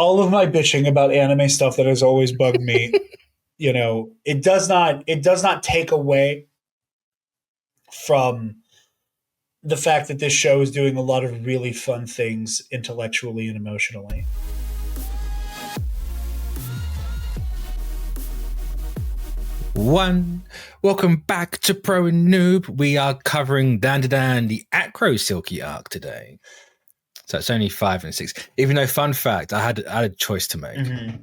all of my bitching about anime stuff that has always bugged me, it does not take away from the fact that this show is doing a lot of really fun things intellectually and emotionally. Welcome back to Pro and Noob. We are covering DanDaDan, the Acro Silky arc today. So it's only 5 and 6. Even though, fun fact, I had a choice to make. Mm-hmm.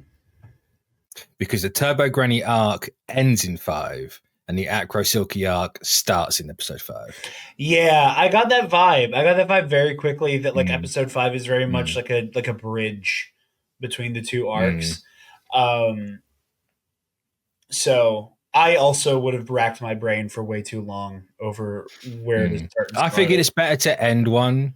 Because the Turbo Granny arc ends in 5 and the Acro Silky arc starts in episode 5. Yeah, I got that vibe. I got that vibe very quickly that episode 5 is very much like a bridge between the two arcs. So I also would have racked my brain for way too long over where to start. I figured it's better to end one,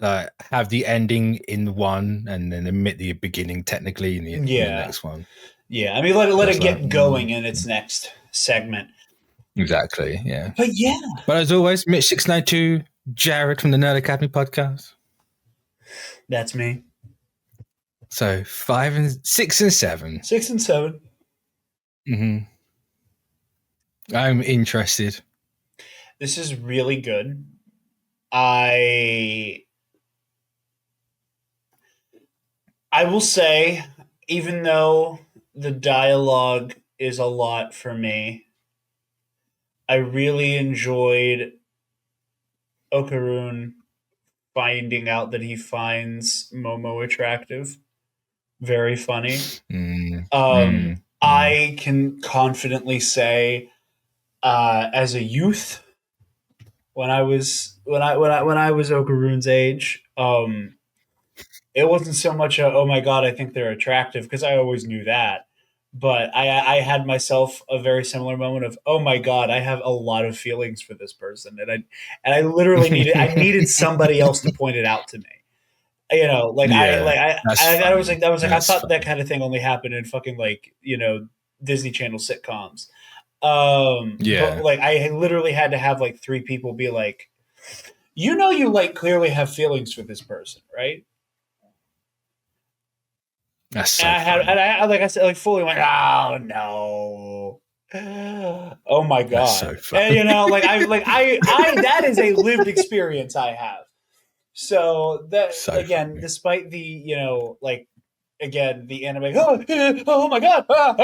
have the ending in one, and then omit the beginning technically in the next one. Yeah, I mean, let it get going in its next segment. Exactly, yeah. But yeah. But as always, Mitch 692, Jarod from the Nerd Academy Podcast. That's me. So 5 and 6 and 7. 6 and 7. I'm interested. This is really good. I will say, even though the dialogue is a lot for me, I really enjoyed Okarun finding out that he finds Momo attractive. Very funny. I can confidently say, as a youth, when I was Okarun's age, it wasn't so much oh my god, I think they're attractive, because I always knew that. But I had myself a very similar moment of, oh my god, I have a lot of feelings for this person, and I literally needed somebody else to point it out to me. I thought that kind of thing only happened in fucking Disney Channel sitcoms. But I literally had to have 3 people be like, you clearly have feelings for this person, right? That's so I said, fully went, oh no, oh my god. That's so funny. And that is a lived experience I have. So that funny. Despite the the anime, oh my god, of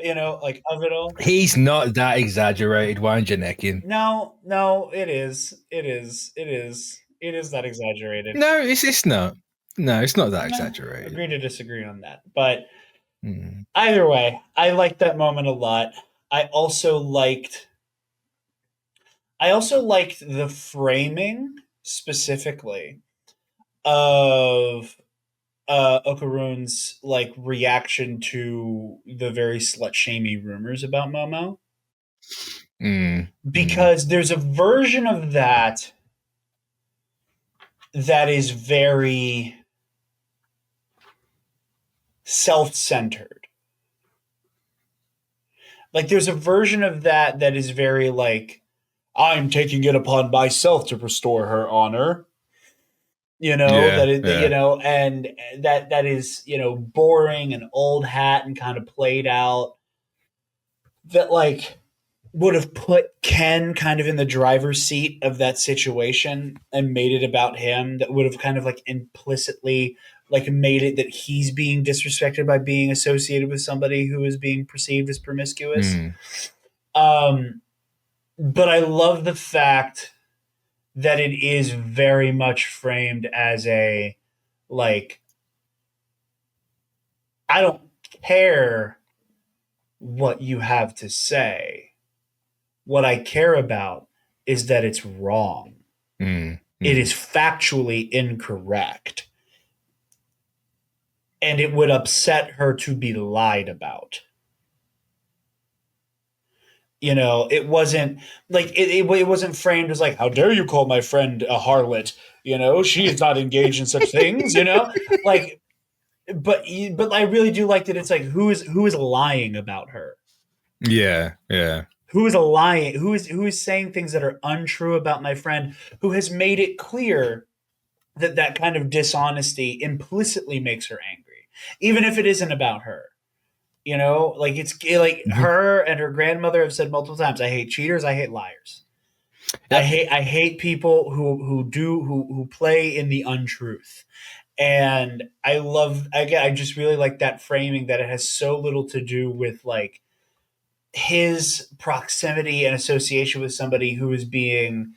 it all. He's not that exaggerated. Wind your neck in. No, it is that exaggerated. No, it's not. No, it's not that exaggerated. Agree to disagree on that, but either way, I liked that moment a lot. I also liked the framing specifically of Okarun's reaction to the very slut-shamey rumors about Momo. Because there's a version of that is very self-centered. There's a version of that is very I'm taking it upon myself to restore her honor. And that is, boring and old hat and kind of played out. That would have put Ken kind of in the driver's seat of that situation and made it about him. That would have kind of implicitly made it that he's being disrespected by being associated with somebody who is being perceived as promiscuous. But I love the fact that it is very much framed as a I don't care what you have to say. What I care about is that it's wrong. It is factually incorrect. And it would upset her to be lied about. It wasn't it wasn't framed as how dare you call my friend a harlot? She is not engaged in such things. But I really do like that. It's who is lying about her? Yeah. Who is lying? Who is saying things that are untrue about my friend? Who has made it clear that kind of dishonesty implicitly makes her angry, even if it isn't about her. You know, like it's like her and her grandmother have said multiple times, "I hate cheaters. I hate liars. Yep. I hate people who play in the untruth." And I love, again, I just really like that framing, that it has so little to do with like his proximity and association with somebody who is being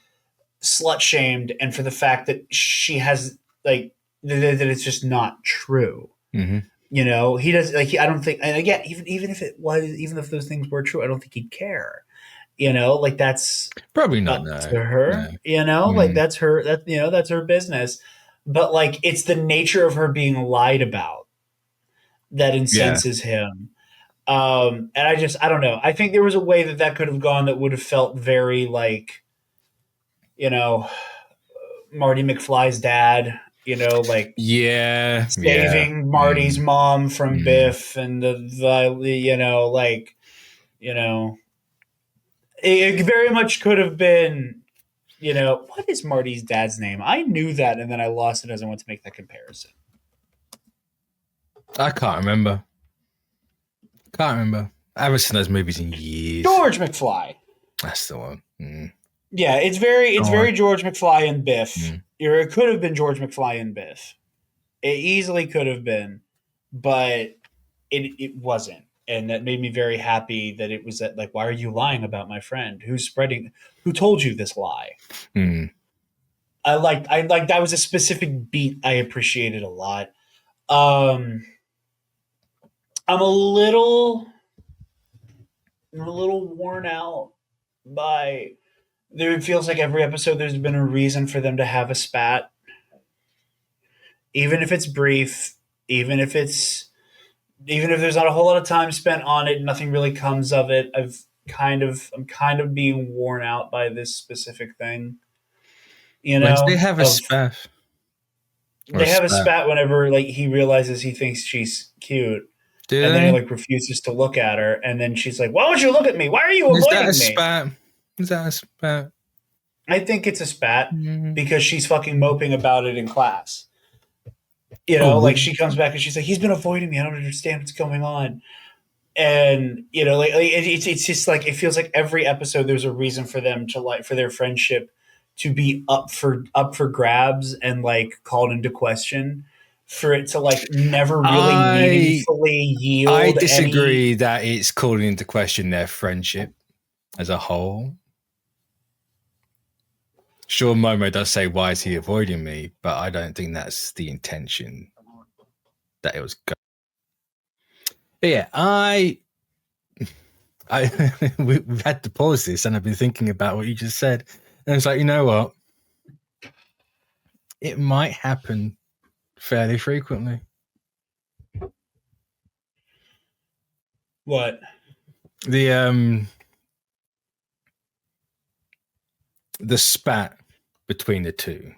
slut shamed, and for the fact that she has like that it's just not true. Mm-hmm. You know, he does like I don't think, and again, even if it was, even if those things were true, I don't think he'd care. You know, like that's Probably not. up No. to her. No. You know, like that's her. That, you know, that's her business. But like, it's the nature of her being lied about that incenses him. And I don't know. I think there was a way that could have gone that would have felt very like, you know, Marty McFly's dad, you know, like saving Marty's mom from Biff, and the you know, like, you know, it very much could have been, you know, what is Marty's dad's name? I knew that, and then I lost it as I went to make that comparison. I can't remember. I haven't seen those movies in years. George McFly. That's the one. Yeah, it's very George McFly and Biff. It could have been George McFly and Biff. It easily could have been, but it wasn't. And that made me very happy that it was that, like, why are you lying about my friend? Who told you this lie? I like that was a specific beat I appreciated a lot. I'm a little worn out by, it feels like every episode there's been a reason for them to have a spat. Even if it's brief, even if there's not a whole lot of time spent on it, nothing really comes of it. I'm kind of being worn out by this specific thing. You know, they have a spat. They have a spat whenever like he realizes he thinks she's cute. Then he like refuses to look at her, and then she's like, "Why won't you look at me? Why are you avoiding me?" Is that a spat? I think it's a spat because she's fucking moping about it in class. You know, like she comes back and she's like, "He's been avoiding me. I don't understand what's going on." And you know, like it's just like, it feels like every episode there's a reason for them to, like, for their friendship to be up for grabs and like called into question, for it to like never really meaningfully yield. I disagree that it's calling into question their friendship as a whole. Sure, Momo does say, "Why is he avoiding me?" But I don't think that's the intention that it was. But yeah, we've had to pause this, and I've been thinking about what you just said, and it's like, you know what? It might happen fairly frequently. What? The spat between the two.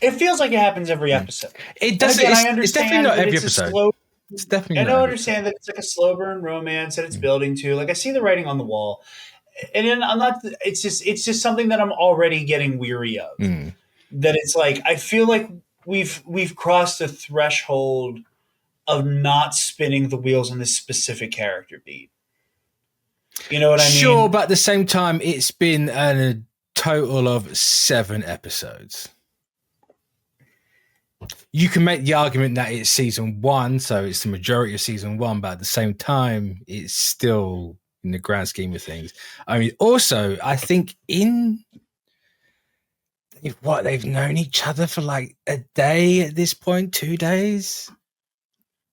It feels like it happens every episode. It does. It's definitely not every episode. It's definitely. And I understand that it's like a slow burn romance that it's building to. Like, I see the writing on the wall, and then I'm not. It's just something that I'm already getting weary of. That it's like, I feel like we've crossed a threshold of not spinning the wheels on this specific character beat. You know what I mean? Sure, but at the same time, it's been a total of 7 episodes. You can make the argument that it's season 1, so it's the majority of season 1, but at the same time, it's still, in the grand scheme of things. I mean, also, I think they've known each other for like a day at this point, 2 days?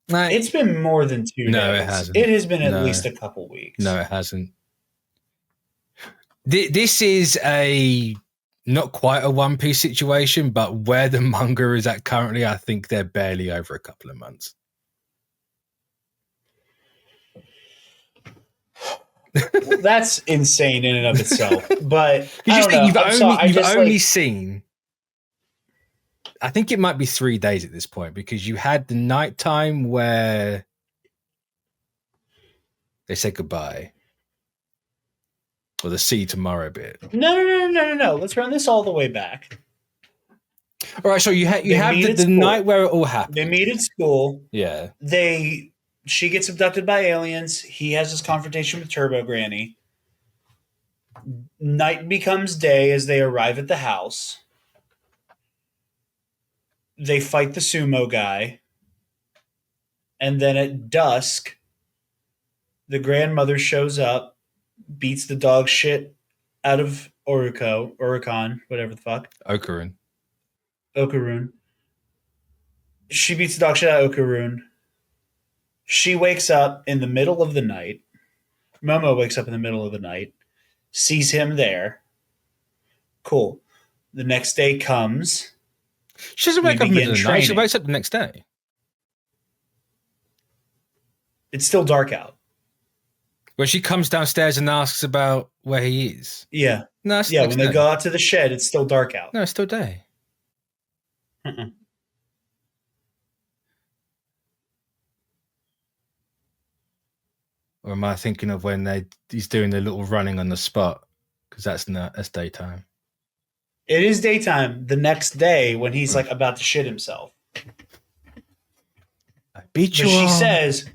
Like, it's been more than 2 days. No, it hasn't. It has been at least a couple weeks. No, it hasn't. This is not quite a One Piece situation, but where the manga is at currently, I think they're barely over a couple of months. Well, that's insane in and of itself. But you've only seen, I think it might be 3 days at this point, because you had the nighttime where they said goodbye. Or the see you tomorrow bit. No. Let's run this all the way back. All right, so you have the night where it all happens. They meet at school. Yeah. She gets abducted by aliens. He has this confrontation with Turbo Granny. Night becomes day as they arrive at the house. They fight the sumo guy. And then at dusk, the grandmother shows up, beats the dog shit out of Oricon, whatever the fuck. Okarun. She beats the dog shit out of Okarun. She wakes up in the middle of the night. Momo wakes up in the middle of the night, sees him there. Cool. The next day comes. She doesn't wake up in the middle of the night. She wakes up the next day. It's still dark out. When she comes downstairs and asks about where he is. Yeah. No, when they go out to the shed, it's still dark out. No, it's still day. Or am I thinking of when he's doing the little running on the spot? Because that's daytime. It is daytime the next day when he's like about to shit himself. I beat you. She says,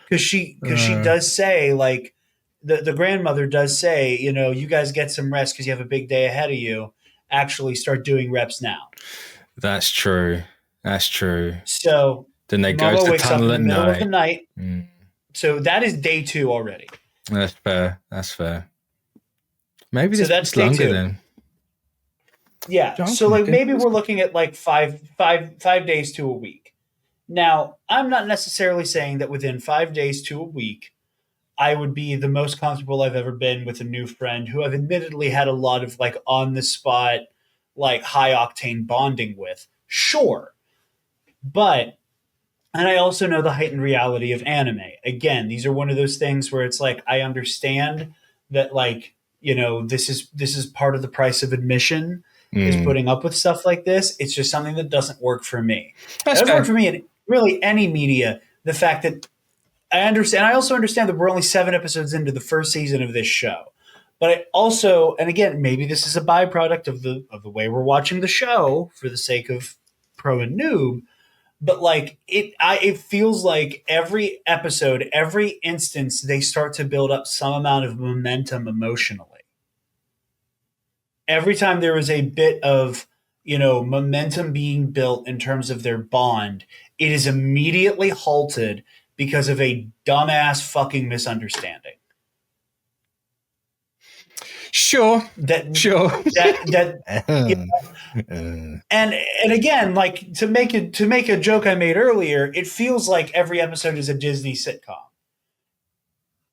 because she does say, like, the grandmother does say, you guys get some rest because you have a big day ahead of you. Actually start doing reps now. That's true. So then they go to the tunnel at middle of the night. Mm. So that is day 2 already. That's fair. Maybe so that's longer then. Yeah. So like maybe we're looking at like 5 days to a week. Now, I'm not necessarily saying that within 5 days to a week, I would be the most comfortable I've ever been with a new friend who I've admittedly had a lot of like on the spot, like high octane bonding with. Sure. But, and I also know the heightened reality of anime. Again, these are one of those things where it's like, I understand that like, this is part of the price of admission is putting up with stuff like this. It's just something that doesn't work for me. It doesn't work for me in really any media. The fact that I understand, I also understand that we're only 7 episodes into the first season of this show. But I also, and again, maybe this is a byproduct of the way we're watching the show for the sake of pro and noob. But like it feels like every episode, every instance, they start to build up some amount of momentum emotionally. Every time there is a bit of, momentum being built in terms of their bond, it is immediately halted because of a dumbass fucking misunderstanding. Sure. And again, like to make a joke I made earlier, it feels like every episode is a Disney sitcom.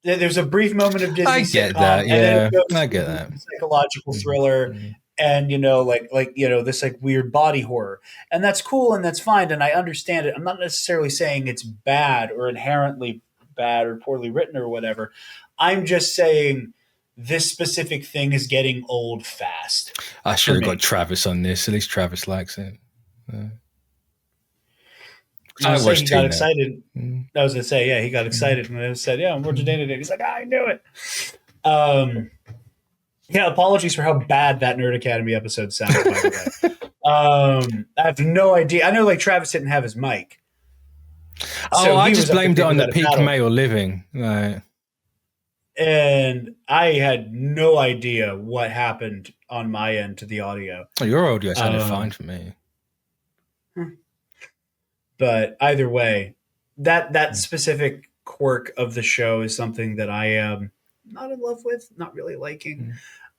There's a brief moment of Disney sitcom, that. Yeah, and then it goes I get that. Psychological thriller, and this like weird body horror, and that's cool and that's fine, and I understand it. I'm not necessarily saying it's bad or inherently bad or poorly written or whatever. I'm just saying this specific thing is getting old fast. I should have got Travis on this. At least Travis likes it. He got excited. I was going to say, yeah, he got excited when I said, yeah, I'm watching DanDaDan. He's like, I knew it. Yeah, apologies for how bad that Nerd Academy episode sounded, by the way. I have no idea. I know, like, Travis didn't have his mic. So I just blamed it on the peak male living. Right. And I had no idea what happened on my end to the audio. Oh, your audio sounded fine for me. But either way, that specific quirk of the show is something that I am not in love with, not really liking.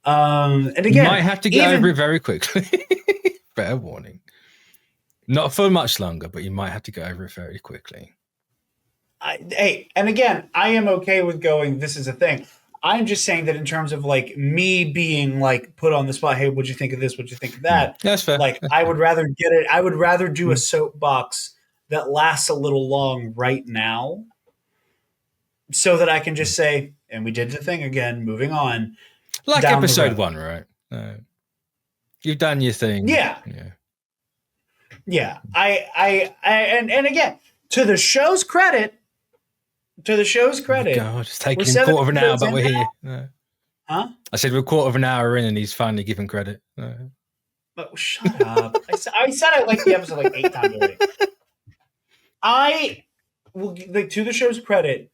And again, you might have to get over it very quickly. Fair warning. Not for much longer, but you might have to get over it very quickly. And again, I am okay with going, this is a thing. I'm just saying that in terms of like me being like put on the spot, hey, what'd you think of this? What'd you think of that? That's fair. Like, I would rather get it. I would rather do a soapbox that lasts a little long right now so that I can just say, and we did the thing again, moving on. Like episode 1, right? You've done your thing. Yeah. And again, to the show's credit, God, it's taken him a quarter of an hour, but we're here. Huh? I said we're a quarter of an hour in and he's finally given credit. Oh, shut up. I said I liked the episode like 8 times already. I will, like, to the show's credit,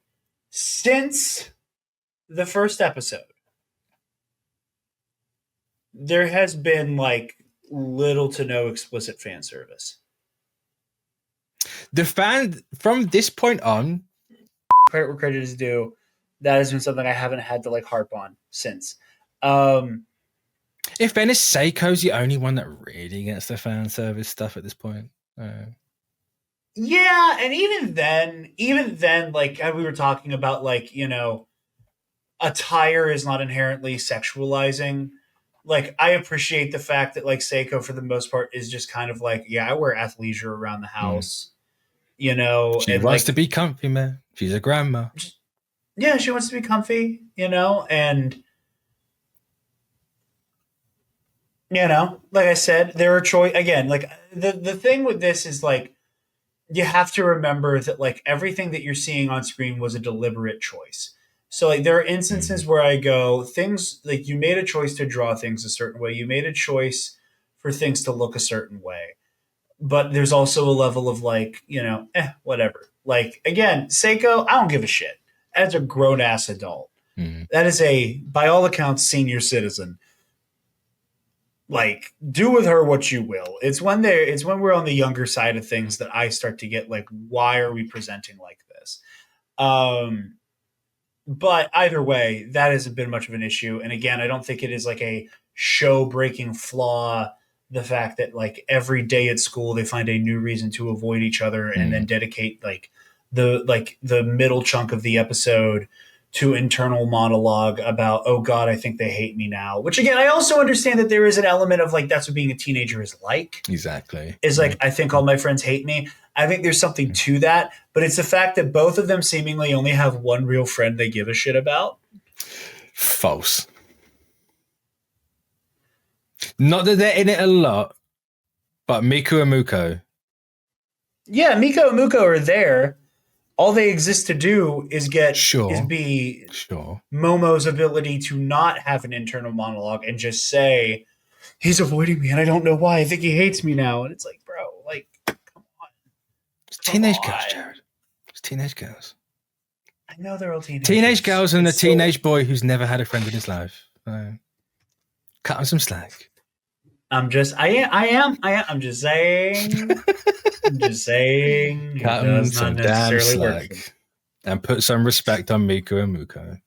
since the first episode, there has been like little to no explicit fan service. The fan from this point on, credit where credit is due, that has been something I haven't had to like harp on since. if Ben is Seiko's the only one that really gets the fan service stuff at this point. Yeah, and even then, like we were talking about, like, you know, attire is not inherently sexualizing. Like, I appreciate the fact that like Seiko for the most part is just kind of like, yeah, I wear athleisure around the house, you know, She and wants like to be comfy, man. She's a grandma. yeah, she wants to be comfy, you know, and you know, like I said, there are choice again. Like the thing with this is like you have to remember that like everything that you're seeing on screen was a deliberate choice. So like there are instances where I go, things like you made a choice to draw things a certain way. You made a choice for things to look a certain way. But there's also a level of like, you know, whatever. Like again, Seiko, I don't give a shit. As a grown ass adult. That is a, by all accounts, senior citizen. Like, do with her what you will. It's when we're on the younger side of things that I start to get like, why are we presenting like this? But either way, that hasn't been much of an issue. And again, I don't think it is like a show breaking flaw. The fact that like every day at school they find a new reason to avoid each other and then dedicate like the middle chunk of the episode to internal monologue about, oh God, I think they hate me now. Which again, I also understand that there is an element of like that's what being a teenager is like. Exactly. Is like, I think all my friends hate me. I think there's something to that, but it's the fact that both of them seemingly only have one real friend they give a shit about. False. Not that they're in it a lot, but Miku and Muko. Yeah, Miko and Muko are there. All they exist to do is be Momo's ability to not have an internal monologue and just say, he's avoiding me and I don't know why. I think he hates me now. And it's like, bro, like, come on. It's teenage girls, Jarod. It's teenage girls. I know they're all teenagers. Teenage girls and a teenage boy who's never had a friend in his life. Cut him some slack. I'm just saying. I'm just saying. Cut him some damn slack. And put some respect on Miku and Muko.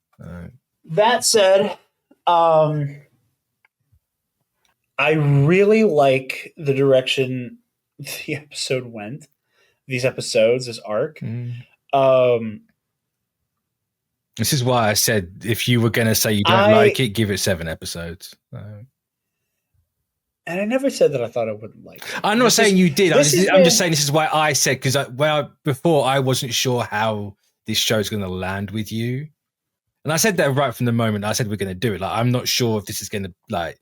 That said, I really like the direction the episode went. These episodes, this arc. This is why I said if you were going to say you don't like it, give it 7 episodes. And I never said that I thought I wouldn't like it. I'm not saying you did. I'm just saying this is why I said, because before I wasn't sure how this show's going to land with you. And I said that right from the moment I said we're going to do it. Like, I'm not sure if this is going to like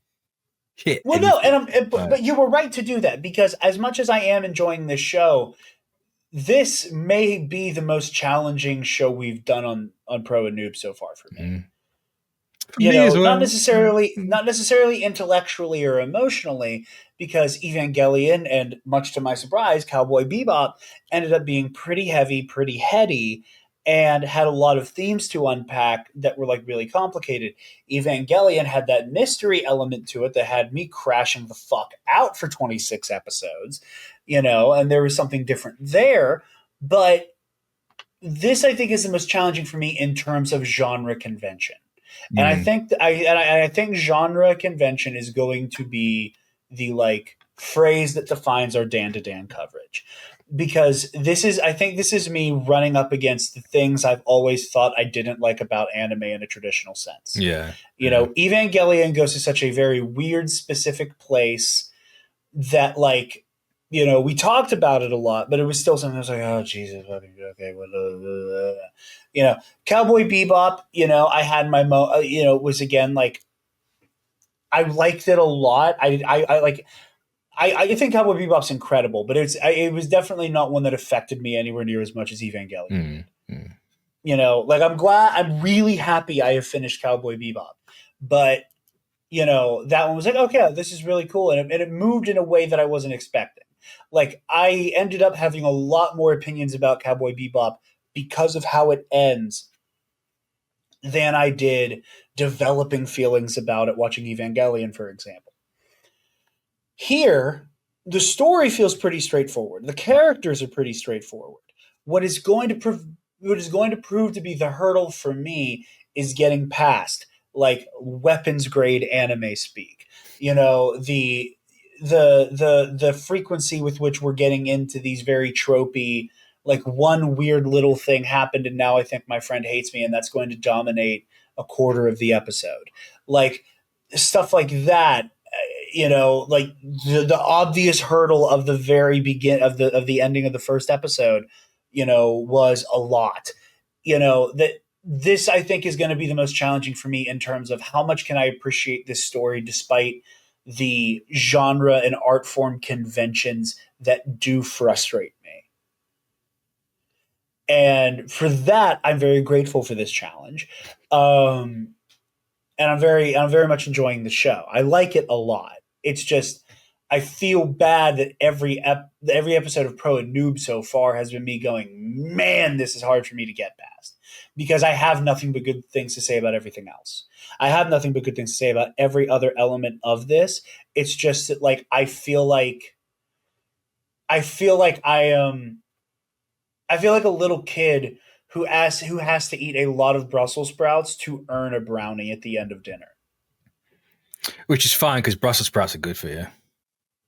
hit. Well, anything. No, but you were right to do that, because as much as I am enjoying this show, this may be the most challenging show we've done on Pro and Noob so far for me. You know, well. not necessarily intellectually or emotionally, because Evangelion and, much to my surprise, Cowboy Bebop ended up being pretty heavy, pretty heady, and had a lot of themes to unpack that were like really complicated. Evangelion had that mystery element to it that had me crashing the fuck out for 26 episodes, you know, and there was something different there. But this, I think, is the most challenging for me in terms of genre convention. And I think I think genre convention is going to be the like phrase that defines our DanDaDan coverage, because this is me running up against the things I've always thought I didn't like about anime in a traditional sense. Yeah, you know, Evangelion goes to such a very weird, specific place that, like, you know, we talked about it a lot, but it was still something I was like, oh, Jesus, okay, you know, Cowboy Bebop, you know, I had my, was again, like, I liked it a lot. I think Cowboy Bebop's incredible, but it was definitely not one that affected me anywhere near as much as Evangelion. You know, like, I'm really happy I have finished Cowboy Bebop, but that one was like, okay, this is really cool. And it moved in a way that I wasn't expecting. Like, I ended up having a lot more opinions about Cowboy Bebop because of how it ends than I did developing feelings about it watching Evangelion, for example. Here, the story feels pretty straightforward. The characters are pretty straightforward. What is going to prove to be the hurdle for me is getting past like weapons grade anime speak. The frequency with which we're getting into these very tropey, like one weird little thing happened and now I think my friend hates me and that's going to dominate a quarter of the episode. Like stuff like that, like the obvious hurdle of the very begin of the ending of the first episode, was a lot. That this I think is going to be the most challenging for me in terms of how much can I appreciate this story despite the genre and art form conventions that do frustrate me. And for that, I'm very grateful for this challenge. And I'm very much enjoying the show. I like it a lot. It's just I feel bad that every episode of Pro and Noob so far has been me going, man, this is hard for me to get past because I have nothing but good things to say about everything else. I have nothing but good things to say about every other element of this. It's just that like I feel like I am a little kid who has to eat a lot of Brussels sprouts to earn a brownie at the end of dinner. Which is fine because Brussels sprouts are good for you.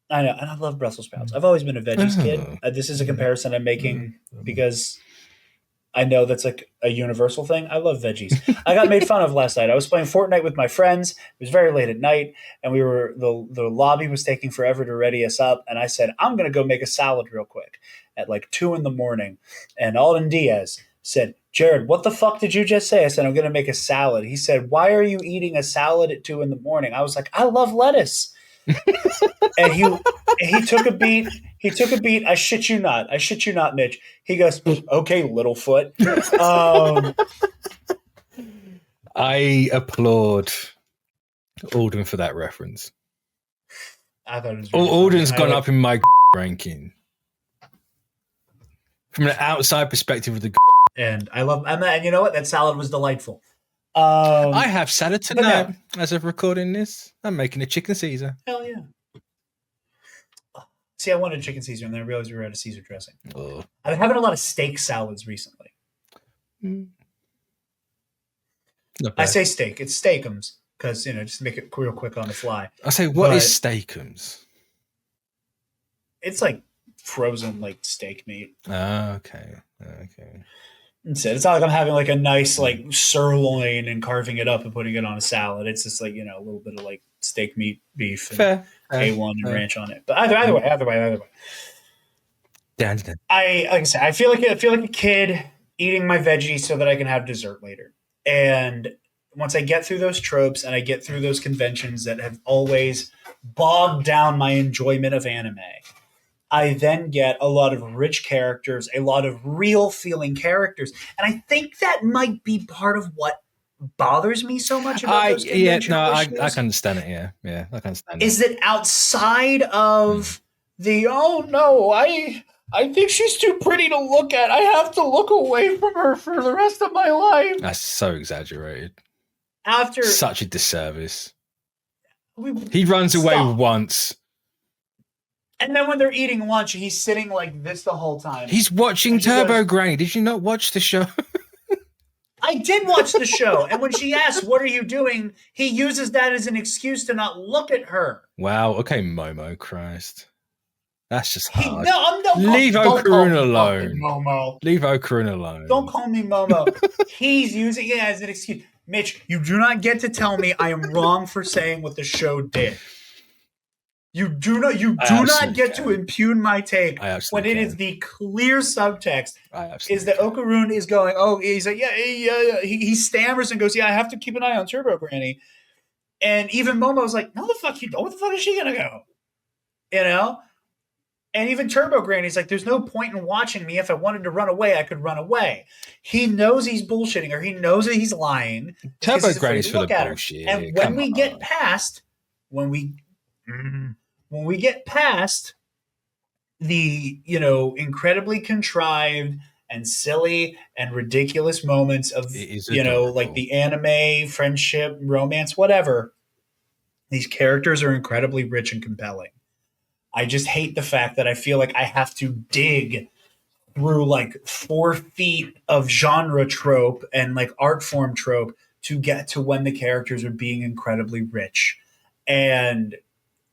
I know, and I love Brussels sprouts. I've always been a veggies kid. This is a comparison I'm making because I know that's like a universal thing. I love veggies. I got made fun of last night. I was playing Fortnite with my friends. It was very late at night, and the lobby was taking forever to ready us up. And I said, I'm going to go make a salad real quick at like 2 a.m. And Alden Diaz said, Jarod, what the fuck did you just say? I said, I'm going to make a salad. He said, why are you eating a salad at 2 a.m? I was like, I love lettuce. And he took a beat. He took a beat. I shit you not, Mitch. He goes, okay, Littlefoot. I applaud Alden for that reference. I thought it was really Alden's gone up in my ranking. From an outside perspective of the and I love and you know what? That salad was delightful. I have salad tonight as of recording this. I'm making a chicken Caesar. Hell yeah. See, I wanted chicken Caesar and then I realized we were out of Caesar dressing. Oh. I've been having a lot of steak salads recently. I say steak. It's steakums because, just to make it real quick on the fly. I say, what is steakums? It's like frozen like steak meat. Okay. It's not like I'm having like a nice like sirloin and carving it up and putting it on a salad. It's just like, a little bit of like steak meat beef and A1 and ranch on it. But either way. DanDaDan. Like I said, I feel like a kid eating my veggies so that I can have dessert later. And once I get through those tropes and I get through those conventions that have always bogged down my enjoyment of anime, I then get a lot of rich characters, a lot of real feeling characters. And I think that might be part of what bothers me so much about those conventional issues. I can understand it, yeah. I can understand it. Is that outside of I think she's too pretty to look at. I have to look away from her for the rest of my life. That's so exaggerated. After such a disservice. He runs away once. And then when they're eating lunch, he's sitting like this the whole time. He's watching Turbo Granny. Did you not watch the show? I did watch the show. And when she asks, what are you doing? He uses that as an excuse to not look at her. Wow. Okay, Momo. Christ. That's just hard. Leave Okarun alone. Momo. Leave Okarun alone. Don't call me Momo. He's using it as an excuse. Mitch, you do not get to tell me I am wrong for saying what the show did. You do not get to impugn my take when it is the clear subtext is that Okarun is going, he's like, he stammers and goes, I have to keep an eye on Turbo Granny. And even Momo's like, no, the fuck you don't. Where the fuck is she going to go? And even Turbo Granny's like, there's no point in watching me. If I wanted to run away, I could run away. He knows he's bullshitting her. He knows that he's lying. Turbo Granny's full of bullshit. And when we get past the, incredibly contrived and silly and ridiculous moments of, like the anime, friendship, romance, whatever, these characters are incredibly rich and compelling. I just hate the fact that I feel like I have to dig through like 4 feet of genre trope and like art form trope to get to when the characters are being incredibly rich. And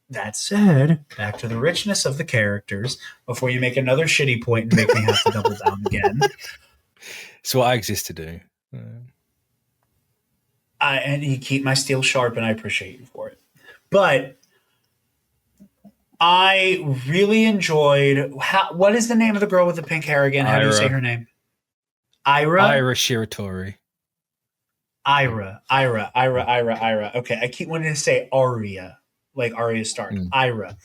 that said, back to the richness of the characters before you make another shitty point and make me have to double down again. It's what I exist to do. And you keep my steel sharp, and I appreciate you for it. But I really enjoyed what is the name of the girl with the pink hair again? How do you say her name? Ira Shiratori. Ira. Okay, I keep wanting to say Arya, like Arya Stark. Ira.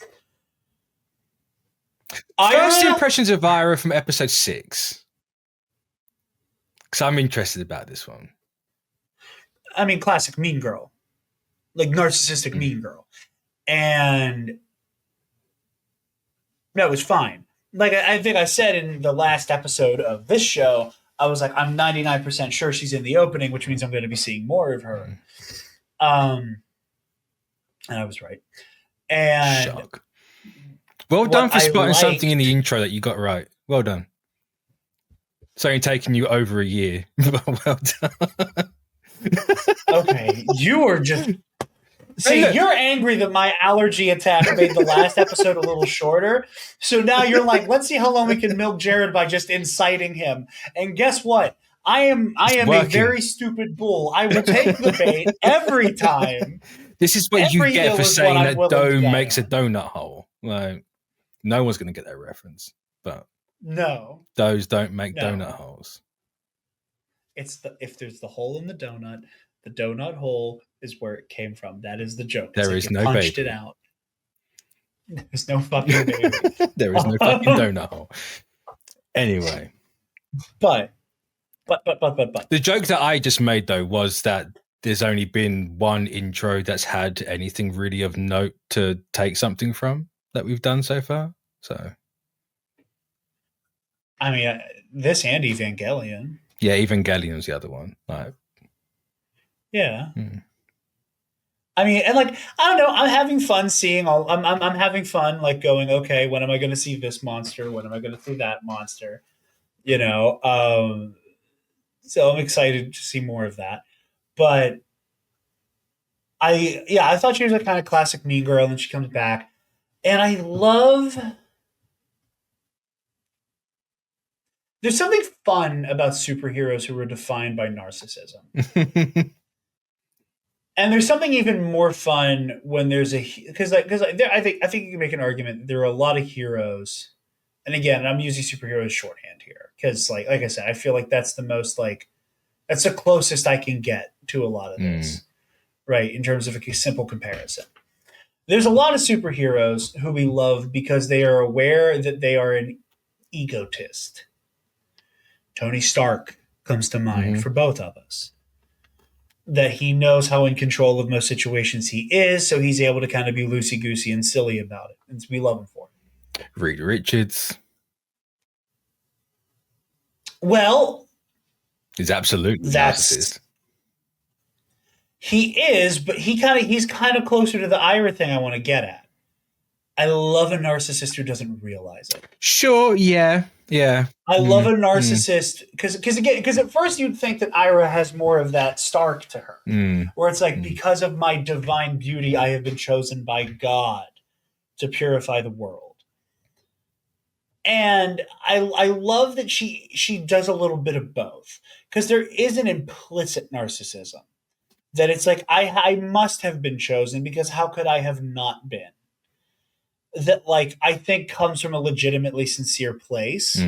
First impressions of Ira from episode 6. Because I'm interested about this one. I mean, classic mean girl. Like narcissistic mean girl. And that was fine. Like I think I said in the last episode of this show, I was like, I'm 99% sure she's in the opening, which means I'm going to be seeing more of her. And I was right. And shock. Well done for spotting something in the intro that you got right. Well done. It's only taken you over a year. Well done. Okay, you were just... See, you're angry that my allergy attack made the last episode a little shorter. So now you're like, let's see how long we can milk Jarod by just inciting him. And guess what? I am a very stupid bull. I will take the bait every time. This is what you get for saying that dough makes a donut hole. Like, no one's going to get that reference. But no, doughs don't make donut holes. If there's the hole in the donut hole is where it came from. That is the joke. There is no baby. Punched it out. There's no fucking baby. There is no fucking donut hole. Anyway. But. The joke that I just made, though, was that there's only been one intro that's had anything really of note to take something from that we've done so far. So. I mean, this and Evangelion. Yeah, Evangelion's the other one. Like, yeah. I mean, and like, I don't know, I'm having fun seeing I'm having fun like going, okay, when am I going to see this monster? When am I going to see that monster? So I'm excited to see more of that. But I thought she was a kind of classic mean girl, and then she comes back. And I love... There's something fun about superheroes who are defined by narcissism. And there's something even more fun when there's because I think you can make an argument. There are a lot of heroes, and again, I'm using superheroes shorthand here because, like I said, I feel like that's the most that's the closest I can get to a lot of this, right? In terms of a simple comparison, there's a lot of superheroes who we love because they are aware that they are an egotist. Tony Stark comes to mind for both of us. That he knows how in control of most situations he is, so he's able to kind of be loosey-goosey and silly about it. And we love him for it. Reed Richards. Well, he's absolutely narcissist. He is, but he's kind of closer to the Ira thing I want to get at. I love a narcissist who doesn't realize it. Sure, yeah. I love a narcissist because at first you'd think that Ira has more of that Stark to her, where it's like, because of my divine beauty, I have been chosen by God to purify the world. And I love that she does a little bit of both, because there is an implicit narcissism that it's like, I must have been chosen because how could I have not been? That I think comes from a legitimately sincere place,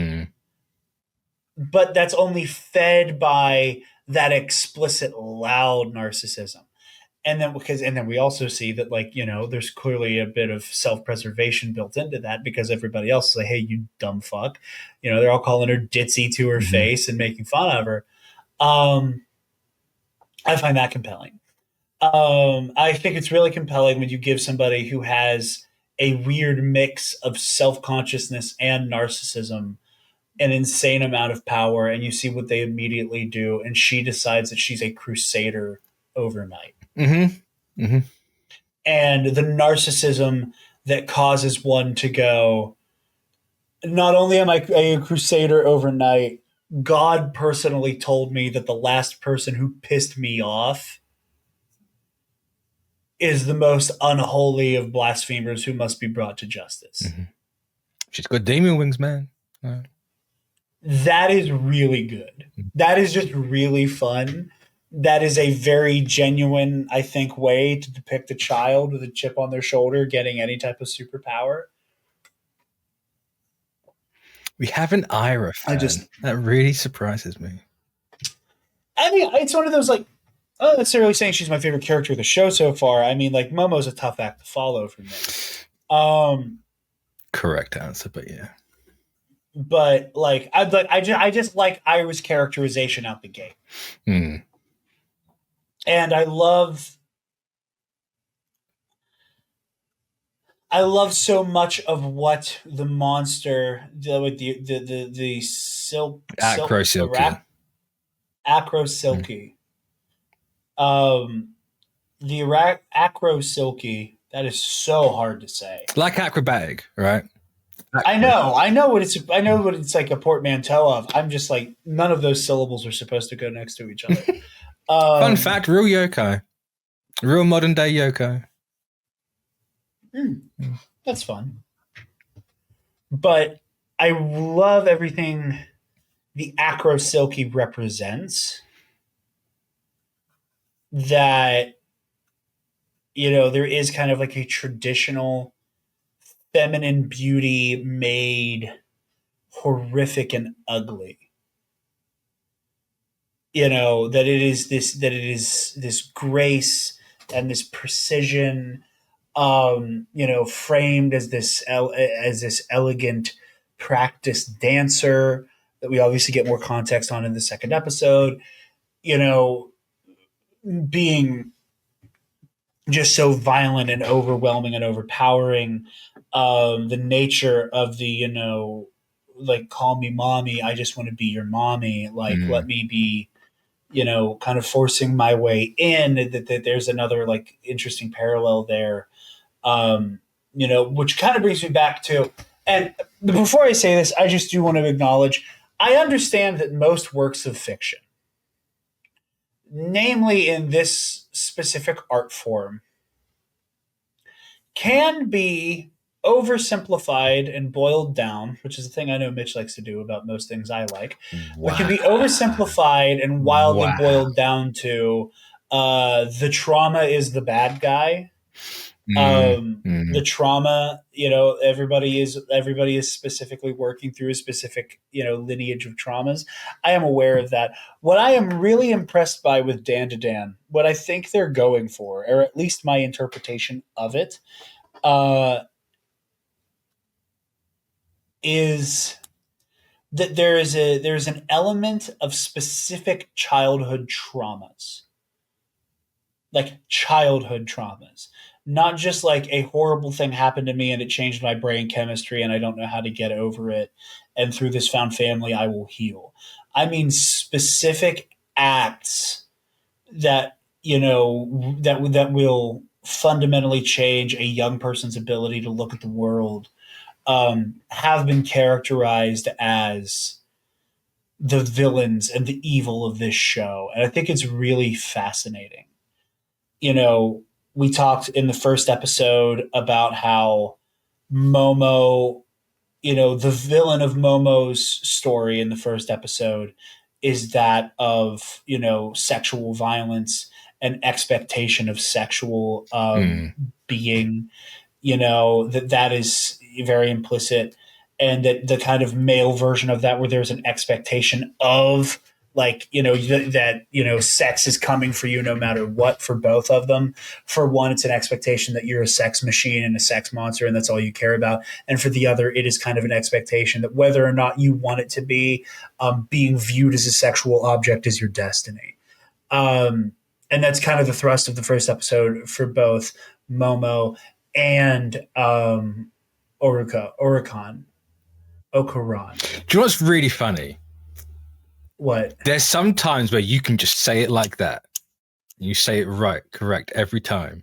but that's only fed by that explicit loud narcissism. And then we also see that, like, there's clearly a bit of self-preservation built into that, because everybody else is like, hey, you dumb fuck. They're all calling her ditzy to her face and making fun of her. I find that compelling. I think it's really compelling when you give somebody who has a weird mix of self-consciousness and narcissism an insane amount of power, and you see what they immediately do, and she decides that she's a crusader overnight. And the narcissism that causes one to go, not only am I a crusader overnight, God personally told me that the last person who pissed me off is the most unholy of blasphemers who must be brought to justice. She's got demon wings, man. That is really good. That is just really fun. That is a very genuine, I think, way to depict a child with a chip on their shoulder getting any type of superpower. We have an Ira fan. That really surprises me. I mean, it's one of those, like, I'm not necessarily saying she's my favorite character of the show so far. I mean, like, Momo's a tough act to follow for me. Correct answer, but yeah. But like, I just like Ira's characterization out the gate, and I love so much of what the monster, the Acro Silky. Acro Silky. The Acro Silky, that is so hard to say. Like acrobatic, right? I know what it's like a portmanteau of. I'm just like, none of those syllables are supposed to go next to each other. Fun fact, real yokai. Real modern day yokai. That's fun. But I love everything the Acro Silky represents. That, there is kind of like a traditional feminine beauty made horrific and ugly. That it is this grace and this precision, framed as this elegant practiced dancer that we obviously get more context on in the second episode, being just so violent and overwhelming and overpowering. The nature of the, like, call me mommy, I just want to be your mommy. Like, let me be, kind of forcing my way in. That there's another, like, interesting parallel there, which kind of brings me back to, and before I say this, I just do want to acknowledge, I understand that most works of fiction, namely in this specific art form, can be oversimplified and boiled down, which is the thing I know Mitch likes to do about most things I like. Wow. But can be oversimplified and wildly boiled down to the trauma is the bad guy. The trauma, everybody is specifically working through a specific, lineage of traumas. I am aware of that. What I am really impressed by with DanDaDan, what I think they're going for, or at least my interpretation of it, is that there's an element of specific childhood traumas. Like childhood traumas. Not just like a horrible thing happened to me and it changed my brain chemistry and I don't know how to get over it, and through this found family I will heal. I mean specific acts that, that will fundamentally change a young person's ability to look at the world, have been characterized as the villains and the evil of this show. And I think it's really fascinating. We talked in the first episode about how Momo, the villain of Momo's story in the first episode is that of, sexual violence and expectation of sexual being, that is very implicit. And that the kind of male version of that, where there's an expectation of like, that, sex is coming for you no matter what for both of them. For one, it's an expectation that you're a sex machine and a sex monster and that's all you care about. And for the other, it is kind of an expectation that whether or not you want it to be, being viewed as a sexual object is your destiny. And that's kind of the thrust of the first episode for both Momo and Okaran. Do you know what's really funny? What? There's some times where you can just say it like that. You say it right, correct, every time.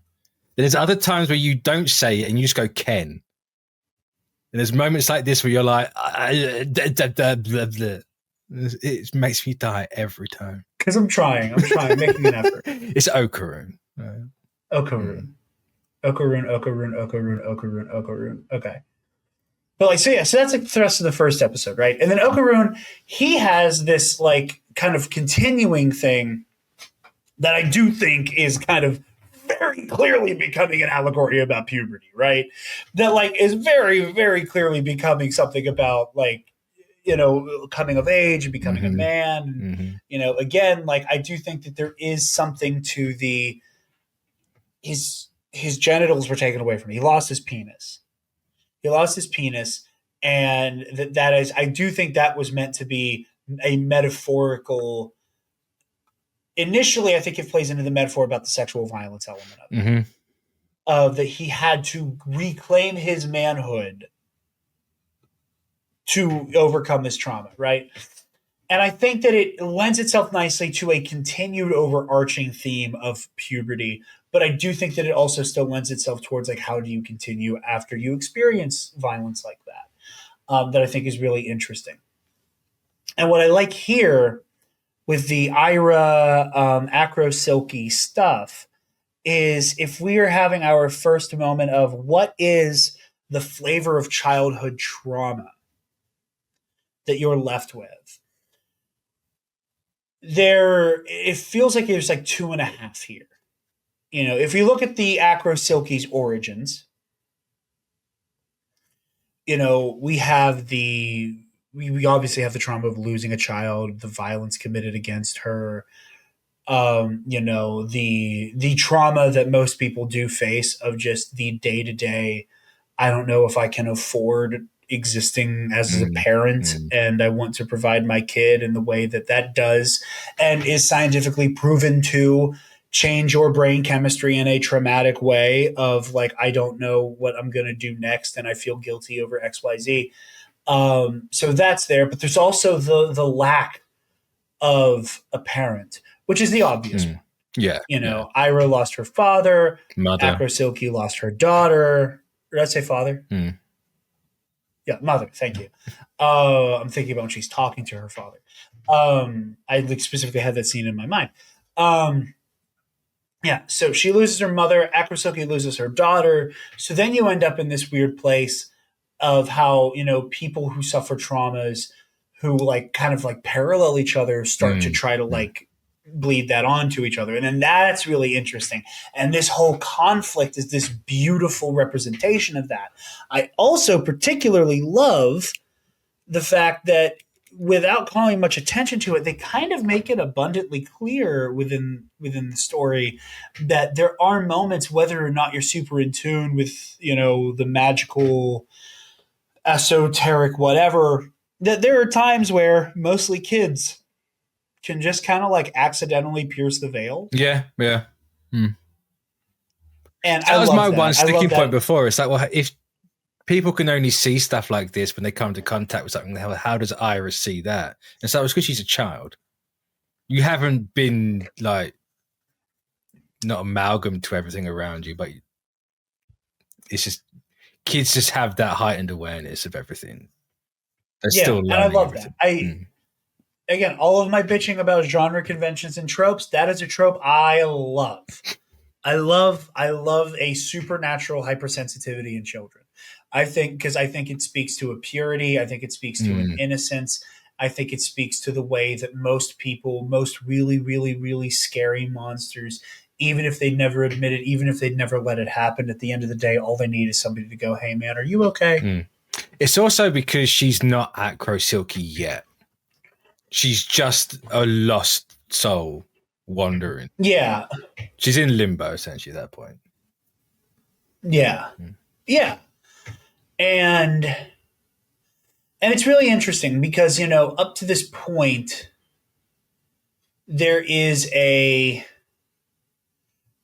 There's other times where you don't say it and you just go Ken. And there's moments like this where you're like, it makes me die every time. Because I'm trying, making an effort. It's Okaran. Okaran. Okay. But so that's like the thrust of the first episode, right? And then Okaran, he has this like kind of continuing thing that I do think is kind of very clearly becoming an allegory about puberty, right? That like is very, very clearly becoming something about like, coming of age and becoming a man. Again, like I do think that there is something to his genitals were taken away from him. He lost his penis. And that is, I do think that was meant to be a metaphorical. Initially, I think it plays into the metaphor about the sexual violence element of it. That he had to reclaim his manhood to overcome this trauma, right? And I think that it lends itself nicely to a continued overarching theme of puberty. But I do think that it also still lends itself towards like, how do you continue after you experience violence like that? That I think is really interesting. And what I like here with the Ira Acro Silky stuff is if we are having our first moment of what is the flavor of childhood trauma that you're left with. It feels like there's like 2.5 here. If you look at the Acro Silky's origins, we have we obviously have the trauma of losing a child, the violence committed against her, the trauma that most people do face of just the day-to-day, I don't know if I can afford existing as a parent and I want to provide my kid in the way that does and is scientifically proven to change your brain chemistry in a traumatic way of like, I don't know what I'm going to do next and I feel guilty over XYZ. So that's there, but there's also the lack of a parent, which is the obvious one. Yeah. Ira lost her father. Mother. Acro Silky lost her daughter. Did I say father? Yeah, mother. Thank you. I'm thinking about when she's talking to her father. I specifically had that scene in my mind. So she loses her mother. Acro Silky loses her daughter. So then you end up in this weird place of how, people who suffer traumas who like kind of like parallel each other start to try to like bleed that onto each other. And then that's really interesting. And this whole conflict is this beautiful representation of that. I also particularly love the fact that without calling much attention to it, they kind of make it abundantly clear within the story that there are moments, whether or not you're super in tune with, the magical, esoteric, whatever, that there are times where mostly kids can just kind of like accidentally pierce the veil. Yeah. And that was my one sticking point before. It's like, well, if people can only see stuff like this when they come into contact with something, how does Iris see that? And so it's because she's a child. You haven't been like not amalgam to everything around you, but it's just kids just have that heightened awareness of everything. They're still learning and I love everything. that. Again, all of my bitching about genre conventions and tropes, that is a trope I love. I love a supernatural hypersensitivity in children. I think it speaks to a purity. I think it speaks to an innocence. I think it speaks to the way that most really, really, really scary monsters, even if they never admit it, even if they'd never let it happen, at the end of the day, all they need is somebody to go, hey, man, are you okay? It's also because she's not Acro Silky yet. She's just a lost soul wandering. Yeah. She's in limbo, essentially, at that point. Yeah. Yeah. And it's really interesting because, up to this point, there's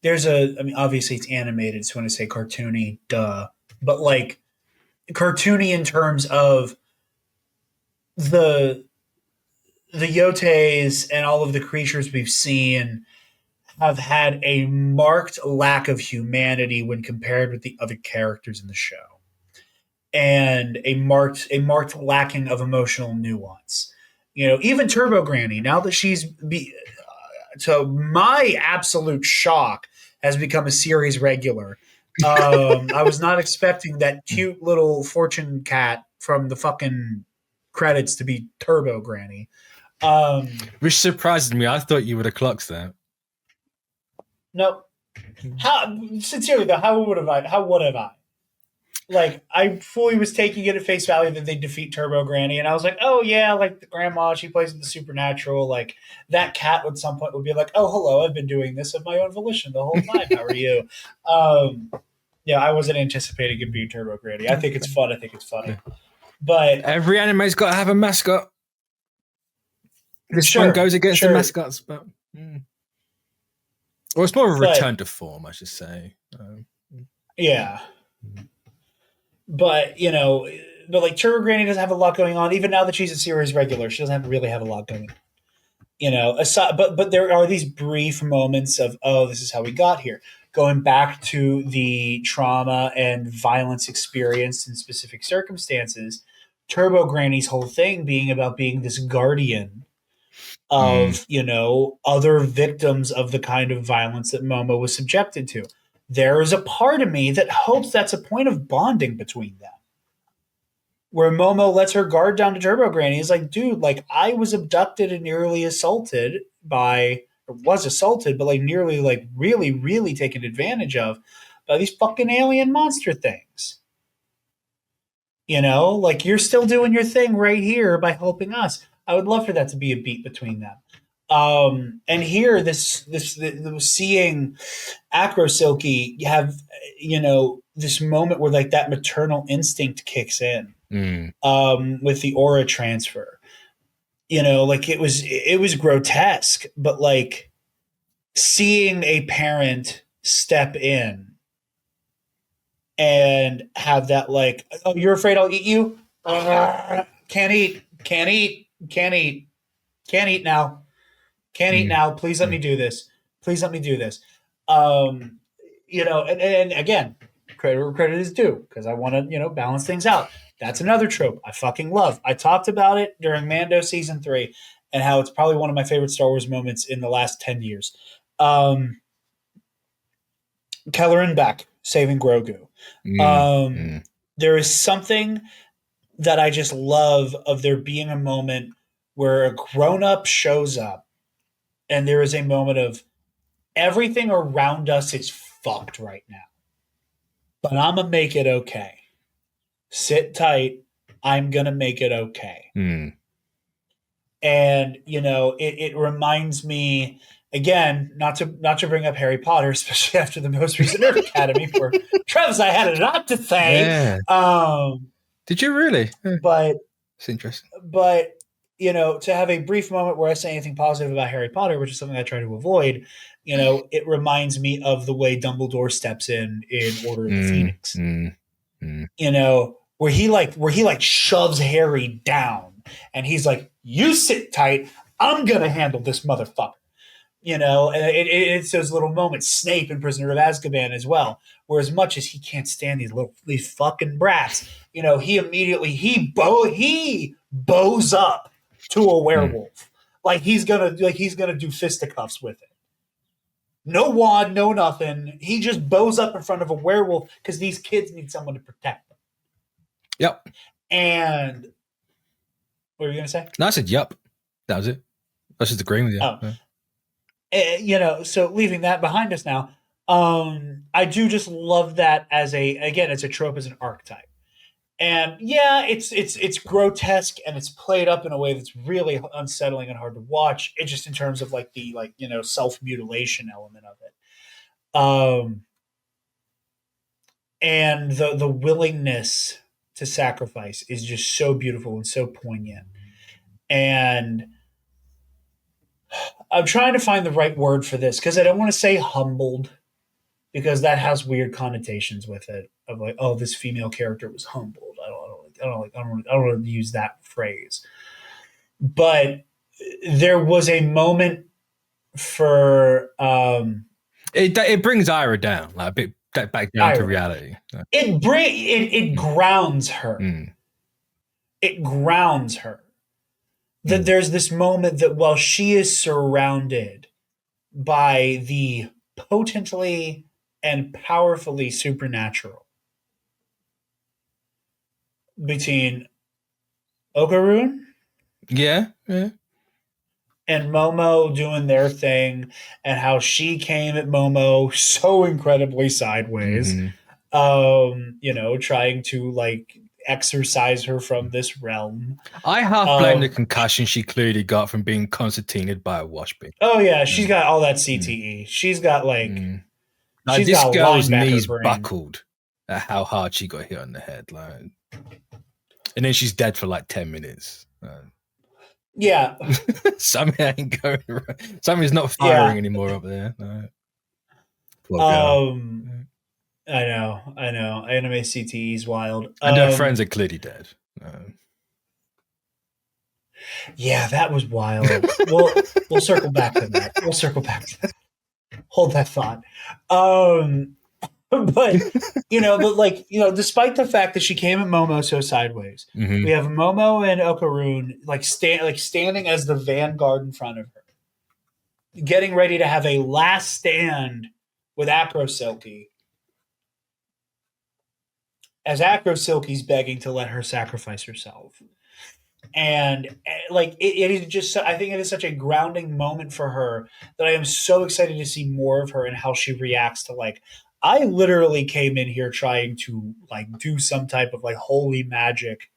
obviously it's animated, so when I say cartoony, duh. But like cartoony in terms of the yotes and all of the creatures we've seen have had a marked lack of humanity when compared with the other characters in the show, and a marked lacking of emotional nuance. Even Turbo Granny, now that to my absolute shock, has become a series regular. I was not expecting that cute little fortune cat from the fucking credits to be Turbo Granny. Which surprised me. I thought you would have clocked that. No. Sincerely though, how would have I? Like, I fully was taking it at face value that they defeat Turbo Granny, and I was like, oh yeah, like the grandma, she plays in the supernatural. Like, that cat at some point would be like, oh hello, I've been doing this of my own volition the whole time. How are you? Yeah, I wasn't anticipating it being Turbo Granny. I think it's fun. I think it's funny. But every anime's got to have a mascot. This one goes against the mascots, but or it's more of a return to form, I should say. Yeah. But, like Turbo Granny doesn't have a lot going on. Even now that she's a series regular, she doesn't really have a lot going on. Aside, but there are these brief moments of, oh, this is how we got here. Going back to the trauma and violence experienced in specific circumstances, Turbo Granny's whole thing being about being this guardian of, other victims of the kind of violence that Momo was subjected to. There is a part of me that hopes that's a point of bonding between them. Where Momo lets her guard down to Turbo Granny. He's like, dude, like, I was abducted and nearly assaulted but like nearly, like, really, really taken advantage of by these fucking alien monster things. Like, you're still doing your thing right here by helping us. I would love for that to be a beat between them. And here, this seeing Acro Silky have, this moment where like that maternal instinct kicks in, with the aura transfer. Like it was grotesque, but like seeing a parent step in and have that like, oh, you're afraid I'll eat you? Can't eat now. Can't eat now. Please let me do this. And again, credit where credit is due, because I want to, balance things out. That's another trope I fucking love. I talked about it during Mando season 3 and how it's probably one of my favorite Star Wars moments in the last 10 years. Keller and Beck saving Grogu. There is something that I just love of there being a moment where a grown-up shows up and there is a moment of everything around us is fucked right now, but I'm going to make it okay. Sit tight. I'm going to make it okay. And, it reminds me, again, not to bring up Harry Potter, especially after the most recent Nerd Academy, where Travis, I had a lot to say. Yeah. Did you really? But it's interesting. But, to have a brief moment where I say anything positive about Harry Potter, which is something I try to avoid, it reminds me of the way Dumbledore steps in Order of the Phoenix. Where he shoves Harry down and he's like, you sit tight, I'm gonna handle this motherfucker. And it's those little moments. Snape in Prisoner of Azkaban as well, where as much as he can't stand these fucking brats, he immediately bows up to a werewolf. Like he's gonna do fisticuffs with it. No wand, no nothing. He just bows up in front of a werewolf because these kids need someone to protect them. Yep. And what were you going to say? No, I said yep. That was it. I was just agreeing with you. Oh. Yeah. So leaving that behind us now, I do just love that as a trope, as an archetype. And yeah, it's grotesque and it's played up in a way that's really unsettling and hard to watch. It's just in terms of like the self mutilation element of it, and the willingness to sacrifice is just so beautiful and so poignant. And I'm trying to find the right word for this because I don't want to say humbled because that has weird connotations with it of like, oh, this female character was humbled. I don't want to use that phrase, but there was a moment for it brings Ira down like a bit back down Ira. to reality. It grounds her. It grounds her. That there's this moment that while she is surrounded by the potently and powerfully supernatural between Okarun, yeah, and Momo doing their thing, and how she came at Momo so incredibly sideways, trying to like exorcise her from this realm. I half blame the concussion she clearly got from being concertinaed by a wash bin. Oh yeah, she's got all that CTE. She's got like she's this got girl's knees brain. buckled at how hard she got hit on the head, like, and then she's dead for like 10 minutes. Yeah, something ain't going right. Something's not firing anymore up there. Poor girl. I know. Anime CTE is wild, and her friends are clearly dead. Yeah, that was wild. We'll circle back to that. Hold that thought. But despite the fact that she came at Momo so sideways, we have Momo and Okarun standing as the vanguard in front of her, getting ready to have a last stand with Silky, as Silky's begging to let her sacrifice herself. And like it is just, I think it is such a grounding moment for her that I am so excited to see more of her and how she reacts to like, I literally came in here trying to like do some type of like holy magic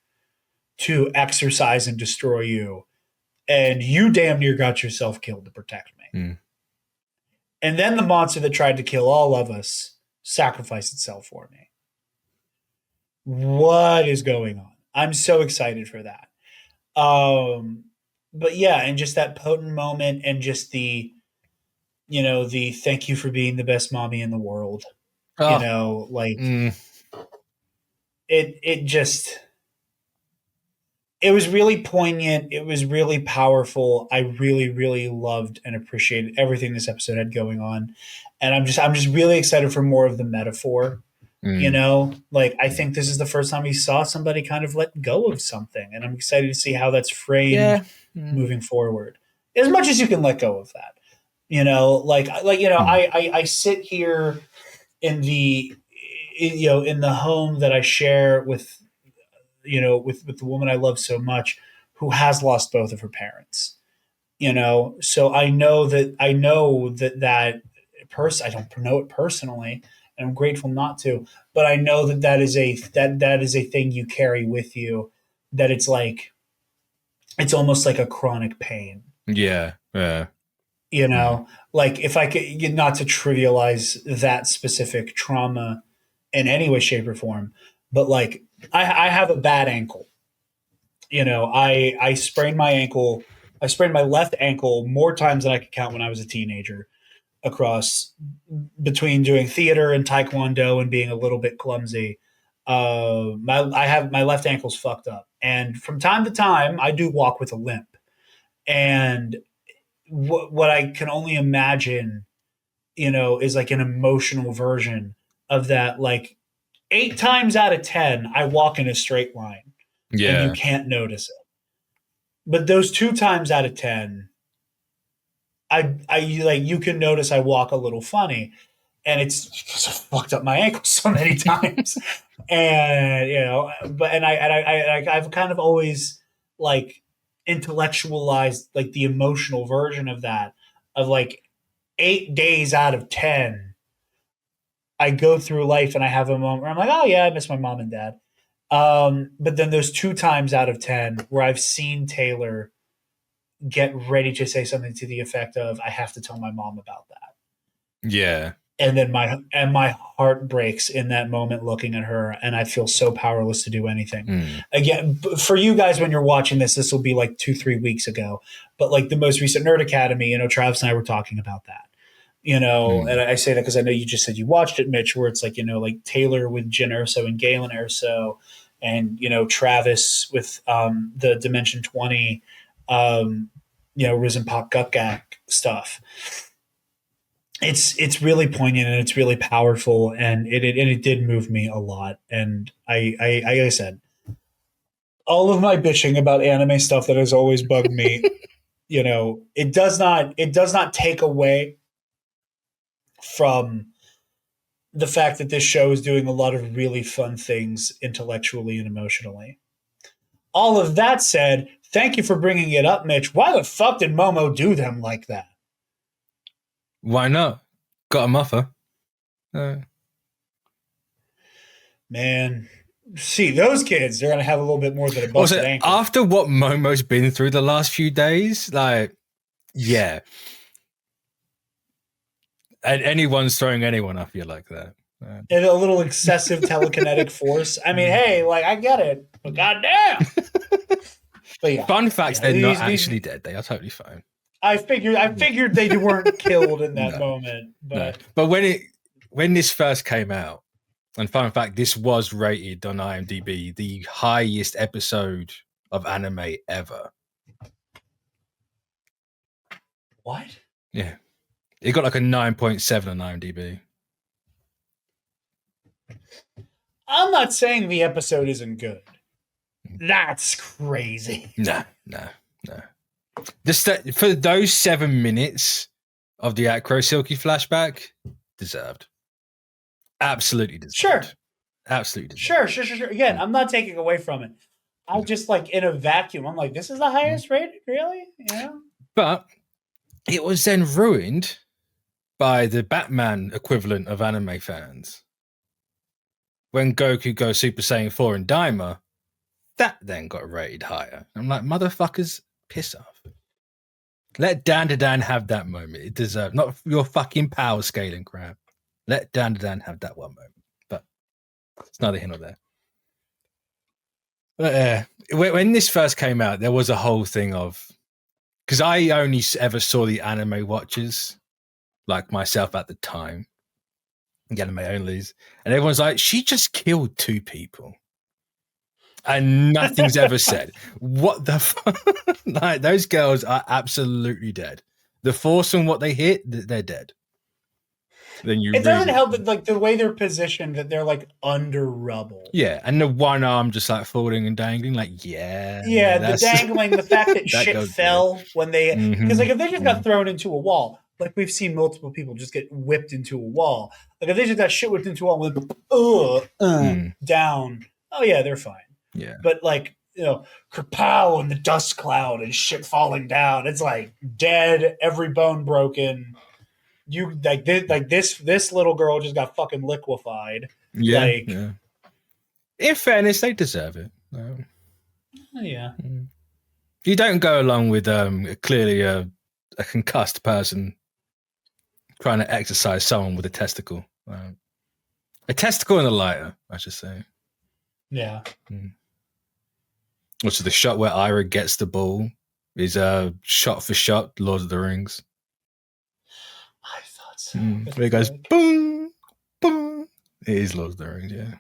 to exorcise and destroy you, and you damn near got yourself killed to protect me. And then the monster that tried to kill all of us sacrificed itself for me. What is going on? I'm so excited for that. But yeah, and just that potent moment and just the thank you for being the best mommy in the world. It was really poignant. It was really powerful. I really, really loved and appreciated everything this episode had going on. And I'm just really excited for more of the metaphor. I think this is the first time we saw somebody kind of let go of something, and I'm excited to see how that's framed moving forward. As much as you can let go of that, I sit here in the home that I share with with the woman I love so much, who has lost both of her parents. So I know that person. I don't know it personally, and I'm grateful not to, but I know that is a thing you carry with you, that it's like, it's almost like a chronic pain. Yeah. Like if I could, not to trivialize that specific trauma in any way, shape, or form, but like I have a bad ankle. I sprained my ankle. I sprained my left ankle more times than I could count when I was a teenager, across between doing theater and taekwondo and being a little bit clumsy. My left ankle's fucked up, and from time to time I do walk with a limp. And what I can only imagine, is like an emotional version of that. Like 8 times out of 10, I walk in a straight line, and you can't notice it. But those 2 times out of 10, I like, you can notice I walk a little funny, and it's just fucked up my ankle so many times. And I've kind of always like intellectualized like the emotional version of that, of like 8 days out of 10, I go through life and I have a moment where I'm like, oh yeah, I miss my mom and dad. But then there's 2 times out of 10 where I've seen Taylor get ready to say something to the effect of, I have to tell my mom about that. Yeah. And then my heart breaks in that moment looking at her, and I feel so powerless to do anything. Again, for you guys, when you're watching this will be like 2-3 weeks ago. But like the most recent Nerd Academy, Travis and I were talking about that. And I say that because I know you just said you watched it, Mitch, where it's like, like Taylor with Jyn Erso and Galen Erso, and Travis with the Dimension 20, Risen Pop Gutgak stuff. It's really poignant and it's really powerful, and it did move me a lot. And I like I said, all of my bitching about anime stuff that has always bugged me, it does not take away from the fact that this show is doing a lot of really fun things intellectually and emotionally. All of that said, thank you for bringing it up, Mitch. Why the fuck did Momo do them like that? Why not? Got a muffer. Man, see, those kids, they're going to have a little bit more than a busted ankle. After what Momo's been through the last few days, yeah. And anyone's throwing anyone, I feel like that. And a little excessive telekinetic force. I mean, hey, I get it, but goddamn. But yeah. Fun fact, they're not actually dead. They are totally fine. I figured they weren't killed in that moment. But when this first came out, and fun fact, this was rated on IMDb the highest episode of anime ever. What? Yeah. It got like a 9.7 on IMDb. I'm not saying the episode isn't good. That's crazy. No. Just for those 7 minutes of the Acro Silky flashback, deserved. Absolutely deserved. Sure. Absolutely deserved. Sure. Again, I'm not taking away from it. I just in a vacuum, I'm like, this is the highest rated? Really? Yeah. But it was then ruined by the Batman equivalent of anime fans. When Goku goes Super Saiyan 4 in Daima, that then got rated higher. I'm like, motherfuckers, piss off. Let DanDaDan have that moment. It deserves, not your fucking power scaling crap. Let DanDaDan have that one moment. But it's neither here nor there. But when this first came out, there was a whole thing of, because I only ever saw the anime watchers, like myself at the time, the anime onlys, and everyone's like, she just killed 2 people. And nothing's ever said. What the fuck? Like, those girls are absolutely dead. The force and what they hit, they're dead. Then it doesn't help that the way they're positioned, that they're under rubble. Yeah, and the one arm just falling and dangling, yeah, the dangling, the fact that shit fell when they, because if they just got thrown into a wall, we've seen multiple people just get whipped into a wall. If they just got shit whipped into a wall with down, oh yeah, they're fine. Yeah, but kerpow and the dust cloud and shit falling down, it's dead, every bone broken. You this little girl just got fucking liquefied. Yeah. In fairness, they deserve it. Yeah. You don't go along with clearly a concussed person trying to exercise someone with a testicle. A testicle and a lighter, I should say. Yeah. Also, the shot where Ira gets the ball is shot for shot Lord of the Rings. I thought so. Where it goes boom, boom. It is Lord of the Rings, yeah.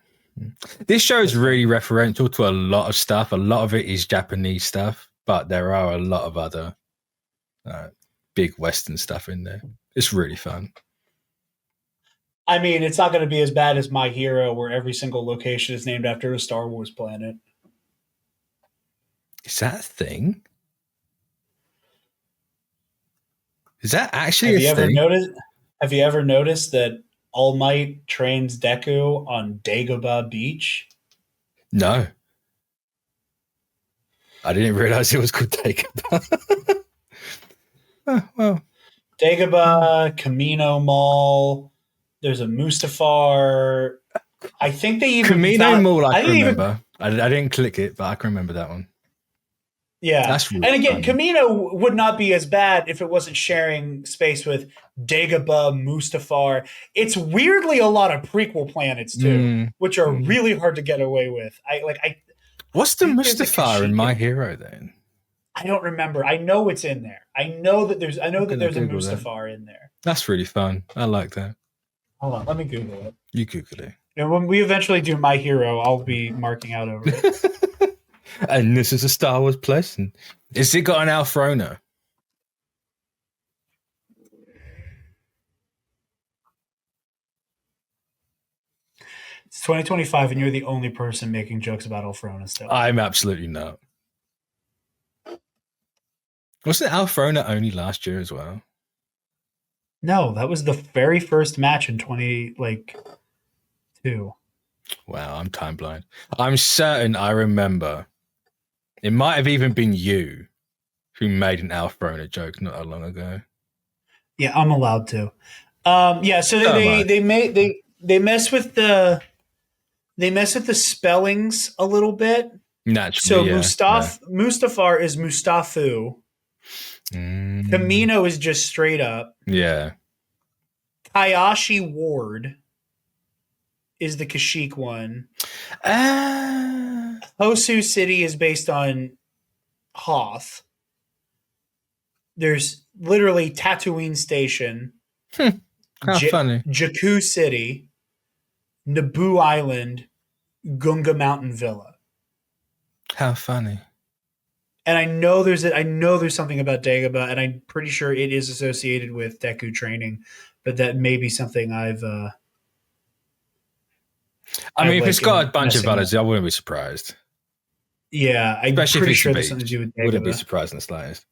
This show is really referential to a lot of stuff. A lot of it is Japanese stuff, but there are a lot of other big Western stuff in there. It's really fun. I mean, it's not going to be as bad as My Hero, where every single location is named after a Star Wars planet. Is that a thing? Is that actually a thing? Have you ever noticed that All Might trains Deku on Dagobah Beach? No. I didn't realize it was called Dagobah. Oh, well. Dagobah, Camino Mall. There's a Mustafar. I think they even Camino Mall, I can remember. I didn't click it, but I can remember that one. Yeah. That's really and again, funny. Camino would not be as bad if it wasn't sharing space with Dagobah, Mustafar. It's weirdly a lot of prequel planets too, which are really hard to get away with. What's the think there's a Mustafar in Kashyyyk My Hero then? I don't remember. I know it's in there. I know that there's a Mustafar in there. That's really fun. I like that. Hold on, let me Google it. You Google it. And when we eventually do My Hero, I'll be marking out over it. And this is a Star Wars place. And has it got an Alfrona? It's 2025, and you're the only person making jokes about Alfrona still. I'm absolutely not. Wasn't Alfrona only last year as well? No, that was the very first match in 2022. Wow, I'm time blind. I'm certain I remember. It might have even been you who made an Alfrona joke not that long ago. Yeah, I'm allowed to. So they mess with the spellings a little bit. Naturally, Mustafar is Mustafu. Camino is just straight up. Yeah. Kyashi Ward is the Kashyyyk one. Hosu City is based on Hoth. There's literally Tatooine Station. How funny. Jakku City, Naboo Island, Gunga Mountain Villa. How funny. And I know there's something about Dagobah, and I'm pretty sure it is associated with Deku training, but that may be something I've. If it's got a bunch of others, I wouldn't be surprised. Yeah, I'm pretty sure there's something to do with Dagobah. Wouldn't be surprised in the slightest.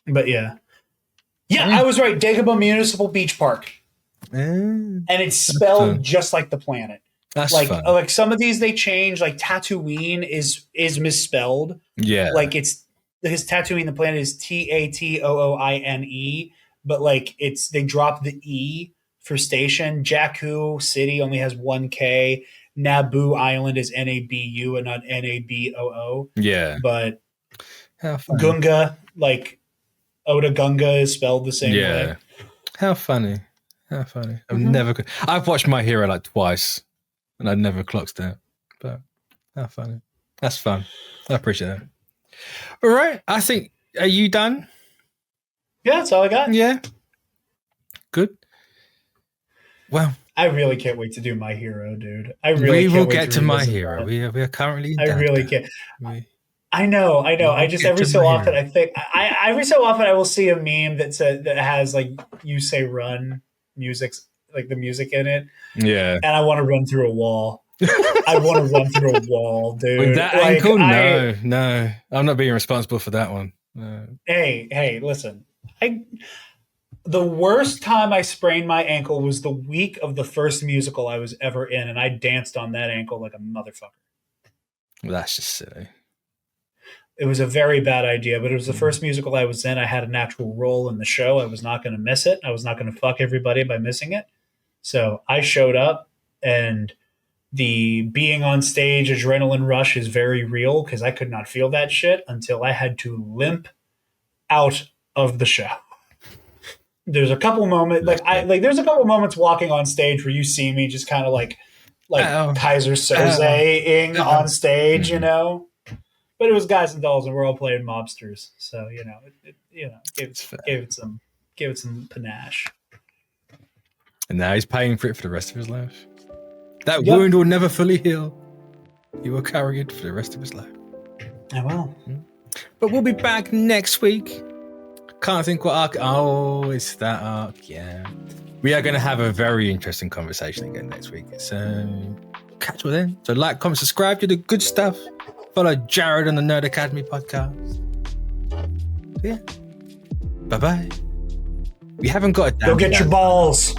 But yeah, I was right. Dagobah Municipal Beach Park, and it's spelled just like the planet. That's fun. Like some of these they change. Like Tatooine is misspelled. Yeah, like his Tatooine, the planet is Tatooine, but like they drop the E for station. Jakku City only has 1K. Naboo Island is Nabu and not Naboo. Yeah, but Gunga, like Oda Gunga, is spelled the same way. How funny. I've watched My Hero like twice. And I never clocked that. But how funny. That's fun. I appreciate that. All right. I think, are you done? Yeah, that's all I got. Yeah. Good. Well, I really can't wait to do My Hero, dude. We will get to My Hero. We are currently. I really can't. I know. I just every so often I think every so often I will see a meme that has like you say run music, like the music in it. Yeah. And I want to run through a wall. I want to run through a wall, dude. With that ankle? No. I'm not being responsible for that one. No. Hey, listen. The worst time I sprained my ankle was the week of the first musical I was ever in, and I danced on that ankle like a motherfucker. That's just silly. It was a very bad idea, but it was the first musical I was in. I had an actual role in the show. I was not going to miss it. I was not going to fuck everybody by missing it. So I showed up, and the being on stage adrenaline rush is very real because I could not feel that shit until I had to limp out of the show. There's a couple moments there's a couple moments walking on stage where you see me just kind of like Kaiser Soze-ing on stage, you know. But it was Guys and Dolls, and we're all playing mobsters, so give it some panache. And now he's paying for it for the rest of his life. That wound will never fully heal. He will carry it for the rest of his life. I will. But we'll be back next week. Can't think what arc. Oh, it's that arc. Yeah. We are going to have a very interesting conversation again next week. So catch you then. So like, comment, subscribe, do the good stuff. Follow Jarod on the Nerd Academy podcast. So yeah. Bye-bye. We haven't got a damn. Go get your balls.